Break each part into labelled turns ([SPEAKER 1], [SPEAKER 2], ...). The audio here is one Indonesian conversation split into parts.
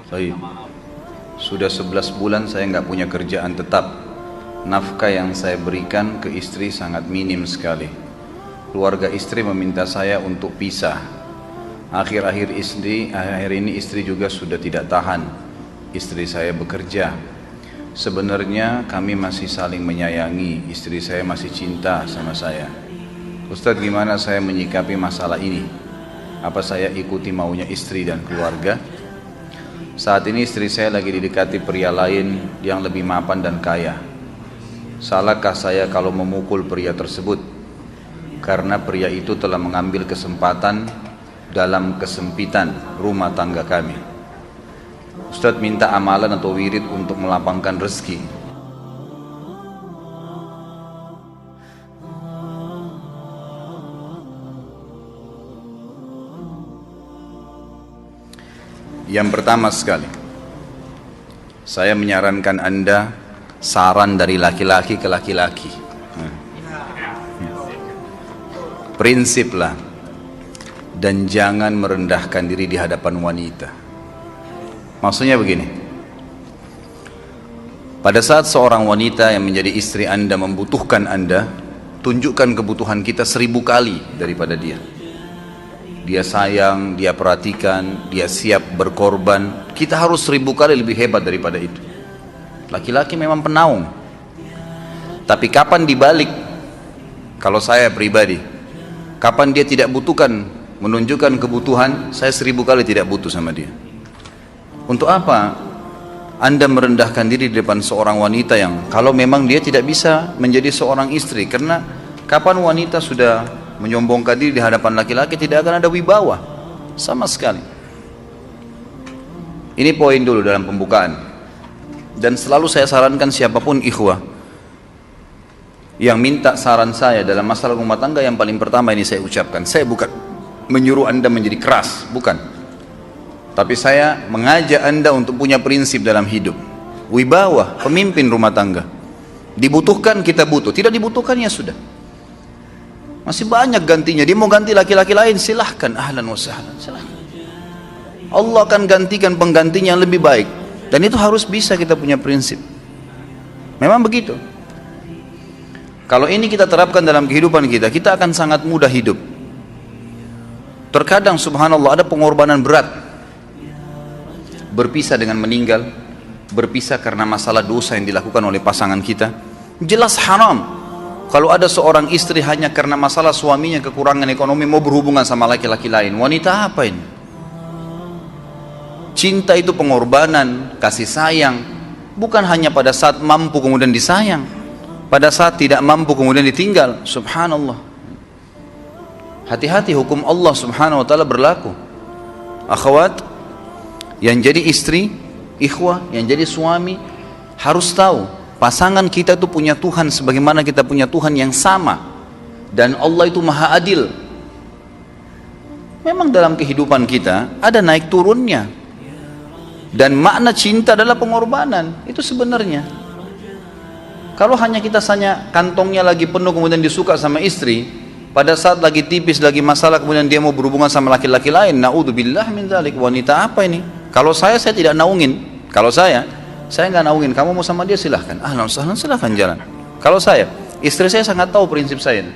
[SPEAKER 1] Baik. Sudah 11 bulan saya nggak punya kerjaan tetap. Nafkah yang saya berikan ke istri sangat minim sekali. Keluarga istri meminta saya untuk pisah. Akhir-akhir ini istri juga sudah tidak tahan. Istri saya bekerja. Sebenarnya kami masih saling menyayangi. Istri saya masih cinta sama saya. Ustadz, gimana saya menyikapi masalah ini? Apa saya ikuti maunya istri dan keluarga? Saat ini istri saya lagi didekati pria lain yang lebih mapan dan kaya. Salahkah saya kalau memukul pria tersebut? Karena pria itu telah mengambil kesempatan dalam kesempitan rumah tangga kami. Ustadz minta amalan atau wirid untuk melapangkan rezeki. Yang pertama sekali, saya menyarankan Anda saran dari laki-laki ke laki-laki. Prinsiplah dan jangan merendahkan diri di hadapan wanita. Maksudnya begini, pada saat seorang wanita yang menjadi istri Anda membutuhkan Anda, tunjukkan kebutuhan kita 1000 kali daripada dia. Dia sayang, dia perhatikan, dia siap berkorban. Kita harus 1000 kali lebih hebat daripada itu. Laki-laki memang penaung. Tapi kapan dibalik? Kalau saya pribadi, kapan dia tidak butuhkan, menunjukkan kebutuhan, saya 1000 kali tidak butuh sama dia. Untuk apa Anda merendahkan diri di depan seorang wanita yang kalau memang dia tidak bisa menjadi seorang istri? Karena kapan wanita sudah menyombongkan diri di hadapan laki-laki, tidak akan ada wibawa sama sekali. Ini poin dulu dalam pembukaan. Dan selalu saya sarankan siapapun ikhwah yang minta saran saya dalam masalah rumah tangga, yang paling pertama ini saya ucapkan, saya bukan menyuruh Anda menjadi keras, bukan. Tapi saya mengajak Anda untuk punya prinsip dalam hidup. Wibawa, pemimpin rumah tangga. Dibutuhkan kita butuh, tidak dibutuhkan ya sudah. Masih banyak gantinya. Dia mau ganti laki-laki lain, silahkan, ahlan wa sahlan, silahkan. Allah akan gantikan penggantinya yang lebih baik. Dan itu harus bisa kita punya prinsip. Memang begitu. Kalau ini kita terapkan dalam kehidupan kita, kita akan sangat mudah hidup. Terkadang subhanallah ada pengorbanan berat. Berpisah dengan meninggal, berpisah karena masalah dosa yang dilakukan oleh pasangan kita. Jelas haram. Kalau ada seorang istri hanya karena masalah suaminya kekurangan ekonomi mau berhubungan sama laki-laki lain, wanita apa ini? Cinta itu pengorbanan, kasih sayang. Bukan hanya pada saat mampu kemudian disayang, pada saat tidak mampu kemudian ditinggal. Subhanallah. Hati-hati, hukum Allah subhanahu wa ta'ala berlaku. Akhwat yang jadi istri, ikhwah yang jadi suami, harus tahu pasangan kita itu punya Tuhan sebagaimana kita punya Tuhan yang sama. Dan Allah itu maha adil. Memang dalam kehidupan kita ada naik turunnya. Dan makna cinta adalah pengorbanan. Itu sebenarnya. Kalau hanya kita kantongnya lagi penuh kemudian disuka sama istri, pada saat lagi tipis, lagi masalah kemudian dia mau berhubungan sama laki-laki lain, na'udzubillah min dzalik. Wanita apa ini? Kalau saya tidak naungin. Kalau saya nggak naungin. Kamu mau sama dia silahkan, ahlan sahlan, silahkan jalan. Kalau saya, istri saya sangat tahu prinsip saya.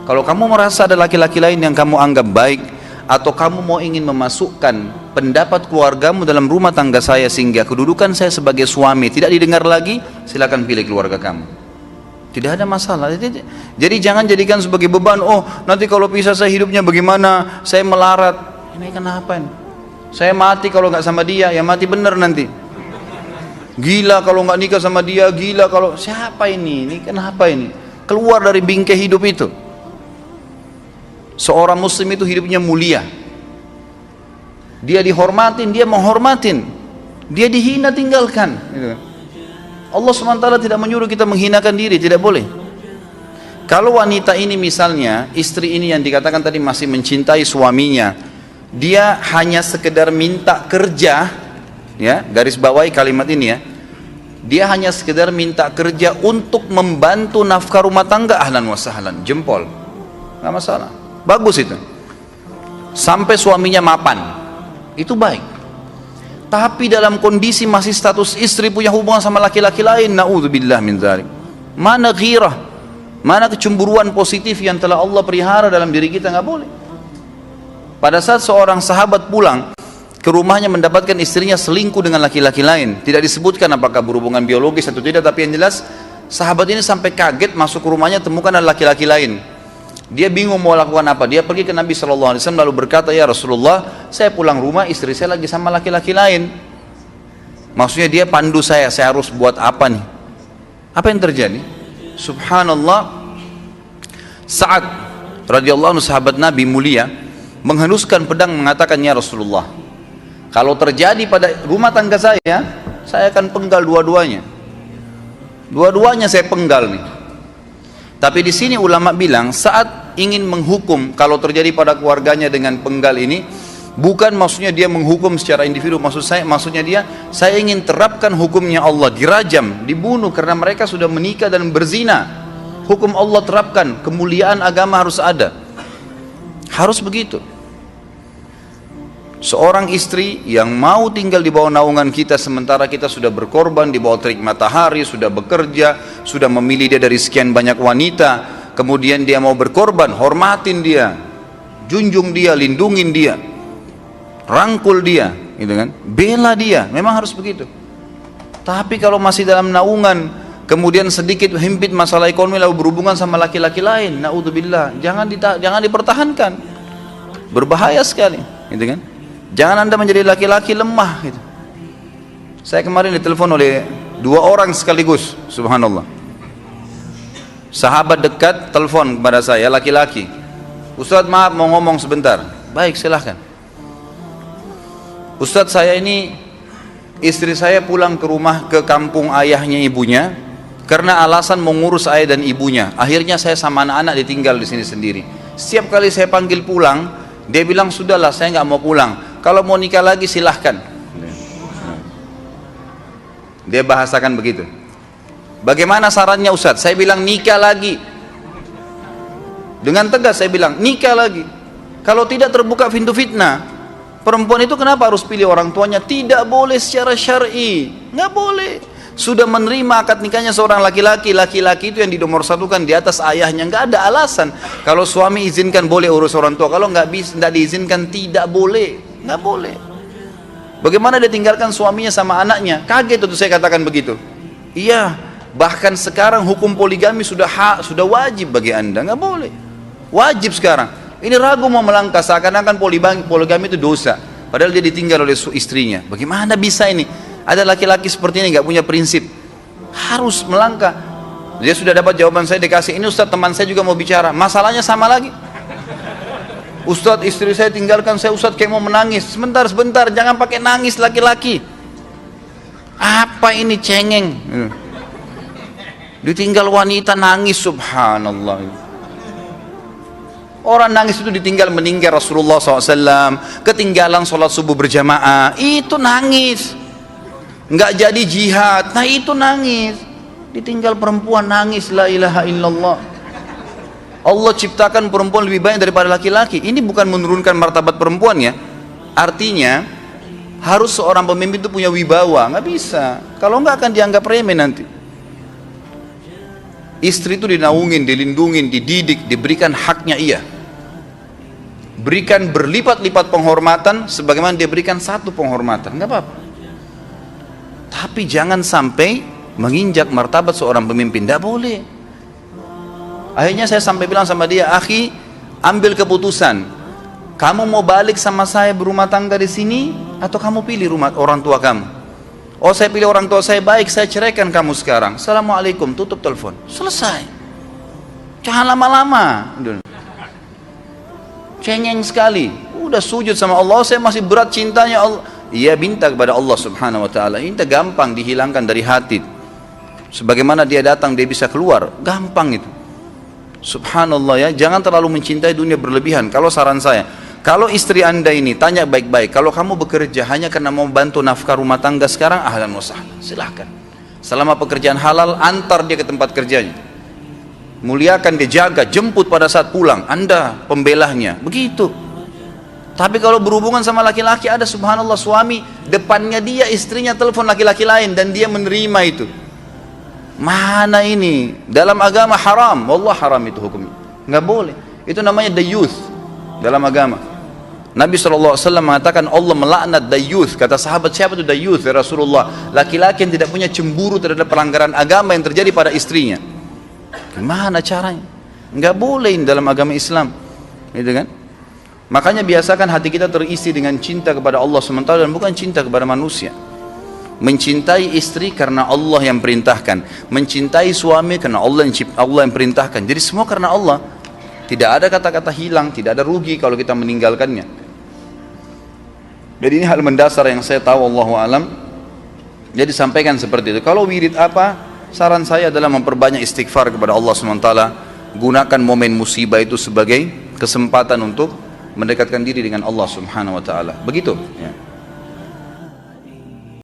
[SPEAKER 1] Kalau kamu merasa ada laki-laki lain yang kamu anggap baik, atau kamu mau ingin memasukkan pendapat keluargamu dalam rumah tangga saya sehingga kedudukan saya sebagai suami tidak didengar lagi, silakan pilih keluarga kamu. Tidak ada masalah. Jadi jangan jadikan sebagai beban. Oh, nanti kalau pisah saya hidupnya bagaimana? Saya melarat. Ini kenapa ini? Saya mati kalau nggak sama dia, ya mati bener nanti. Gila kalau nggak nikah sama dia, gila kalau siapa ini? Ini kenapa ini? Keluar dari bingkai hidup itu. Seorang muslim itu hidupnya mulia. Dia dihormatin, dia menghormatin. Dia dihina, tinggalkan. Allah SWT tidak menyuruh kita menghinakan diri, tidak boleh. Kalau wanita ini misalnya, istri ini yang dikatakan tadi masih mencintai suaminya, dia hanya sekedar minta kerja, ya, garis bawahi kalimat ini ya. Dia hanya sekedar minta kerja untuk membantu nafkah rumah tangga, ahlan wa sahlan, jempol. Enggak masalah. Bagus itu. Sampai suaminya mapan. Itu baik. tapi dalam kondisi masih status istri punya hubungan sama laki-laki lain, naudzubillah min dzalik. Mana ghirah, mana kecemburuan positif yang telah Allah pelihara dalam diri kita? Nggak boleh. Pada saat seorang sahabat pulang ke rumahnya mendapatkan istrinya selingkuh dengan laki-laki lain, tidak disebutkan apakah berhubungan biologis atau tidak, tapi yang jelas sahabat ini sampai kaget masuk ke rumahnya temukan ada laki-laki lain. Dia bingung mau lakukan apa. Dia pergi ke Nabi SAW lalu berkata, ya Rasulullah, saya pulang rumah istri saya lagi sama laki-laki lain. Maksudnya dia pandu saya harus buat apa nih? Apa yang terjadi? Subhanallah, Sa'ad radhiyallahu anhu sahabat Nabi mulia menghenuskan pedang mengatakan, ya Rasulullah, kalau terjadi pada rumah tangga saya akan penggal dua-duanya. Dua-duanya saya penggal nih. Tapi di sini ulama bilang saat ingin menghukum kalau terjadi pada keluarganya dengan penggal ini, bukan maksudnya dia menghukum secara individu, maksudnya dia, saya ingin terapkan hukumnya Allah, dirajam, dibunuh karena mereka sudah menikah dan berzina. Hukum Allah terapkan, kemuliaan agama harus ada. Harus begitu. Seorang istri yang mau tinggal di bawah naungan kita sementara kita sudah berkorban di bawah terik matahari, sudah bekerja, sudah memilih dia dari sekian banyak wanita, kemudian dia mau berkorban, hormatin dia, junjung dia, lindungin dia, rangkul dia, gitu kan? Bela dia, memang harus begitu. Tapi kalau masih dalam naungan, kemudian sedikit himpit masalah ekonomi lalu berhubungan sama laki-laki lain, naudzubillah, jangan dipertahankan. Berbahaya sekali, gitu kan? Jangan Anda menjadi laki-laki lemah gitu. Saya kemarin ditelepon oleh 2 orang sekaligus, subhanallah. Sahabat dekat telepon kepada saya, laki-laki. Ustadz, maaf mau ngomong sebentar. Baik, silahkan. Ustadz, saya ini istri saya pulang ke rumah ke kampung ayahnya ibunya karena alasan mengurus ayah dan ibunya. Akhirnya saya sama anak-anak ditinggal di sini sendiri. Setiap kali saya panggil pulang, dia bilang sudahlah saya nggak mau pulang. Kalau mau nikah lagi silahkan. Dia bahasakan begitu. Bagaimana sarannya Ustadz? Saya bilang nikah lagi. Dengan tegas saya bilang nikah lagi. Kalau tidak terbuka pintu fitnah. Perempuan itu kenapa harus pilih orang tuanya? Tidak boleh secara syar'i. Nggak boleh. Sudah menerima akad nikahnya seorang laki-laki. Laki-laki itu yang dinomorsatukan di atas ayahnya. Nggak ada alasan. Kalau suami izinkan boleh urus orang tua. Kalau nggak diizinkan tidak boleh. Nggak boleh. Bagaimana dia tinggalkan suaminya sama anaknya? Kaget itu saya katakan begitu. Iya, bahkan sekarang hukum poligami sudah wajib bagi Anda. Nggak boleh. Wajib sekarang. Ini ragu mau melangkah seakan-akan poligami itu dosa. Padahal dia ditinggal oleh istrinya. Bagaimana bisa ini? Ada laki-laki seperti ini nggak punya prinsip. Harus melangkah. Dia sudah dapat jawaban saya dikasih. Ini Ustadz teman saya juga mau bicara. Masalahnya sama lagi. Ustadz istri saya tinggalkan saya, Ustadz kayak mau menangis. Sebentar, jangan pakai nangis laki-laki. Apa ini cengeng? Ditinggal wanita nangis, subhanallah. Orang nangis itu ditinggal meninggal Rasulullah SAW, ketinggalan sholat subuh berjamaah, itu nangis. Nggak jadi jihad, nah itu nangis. Ditinggal perempuan nangis, la ilaha illallah. Allah ciptakan perempuan lebih banyak daripada laki-laki. Ini bukan menurunkan martabat perempuan ya. Artinya harus seorang pemimpin itu punya wibawa. Nggak bisa. Kalau nggak akan dianggap remeh nanti. Istri itu dinaungin, dilindungin, dididik, diberikan haknya ia. Berikan berlipat-lipat penghormatan sebagaimana dia berikan satu penghormatan. Nggak apa-apa. Tapi jangan sampai menginjak martabat seorang pemimpin. Nggak boleh. Akhirnya saya sampai bilang sama dia, akhi, ambil keputusan. Kamu mau balik sama saya berumah tangga di sini, atau kamu pilih rumah orang tua kamu? Oh, saya pilih orang tua saya, baik, saya ceraikan kamu sekarang. Assalamualaikum, tutup telepon. Selesai. Jangan lama-lama. Cengeng sekali. Udah sujud sama Allah, saya masih berat cintanya Allah. Ia minta kepada Allah Subhanahu Wa Taala. Ini gampang dihilangkan dari hati. Sebagaimana dia datang, dia bisa keluar. Gampang itu. Subhanallah ya, jangan terlalu mencintai dunia berlebihan. Kalau saran saya, kalau istri Anda ini tanya baik-baik, kalau kamu bekerja hanya karena mau bantu nafkah rumah tangga sekarang, ahlan wa sahlan, silahkan. Selama pekerjaan halal, antar dia ke tempat kerjanya. Muliakan dia, jaga, jemput pada saat pulang. Anda pembelahnya, begitu. Tapi kalau berhubungan sama laki-laki, ada subhanallah suami depannya dia istrinya telepon laki-laki lain dan dia menerima itu. Mana ini? Dalam agama haram, wallah haram itu hukumnya. Nggak boleh. Itu namanya dayuth dalam agama. Nabi SAW mengatakan Allah melaknat dayuth. Kata sahabat, siapa itu dayuth ya Rasulullah? Laki-laki yang tidak punya cemburu terhadap pelanggaran agama yang terjadi pada istrinya. Gimana caranya? Nggak boleh dalam agama Islam, gitu kan? Makanya biasakan hati kita terisi dengan cinta kepada Allah SWT dan bukan cinta kepada manusia. Mencintai istri karena Allah yang perintahkan, mencintai suami karena Allah yang perintahkan. Jadi semua karena Allah. Tidak ada kata-kata hilang, tidak ada rugi kalau kita meninggalkannya. Jadi ini hal mendasar yang saya tahu, Allahu alam. Jadi sampaikan seperti itu. Kalau wirid apa? Saran saya adalah memperbanyak istighfar kepada Allah SWT. Gunakan momen musibah itu sebagai kesempatan untuk mendekatkan diri dengan Allah Subhanahu wa taala. Begitu ya.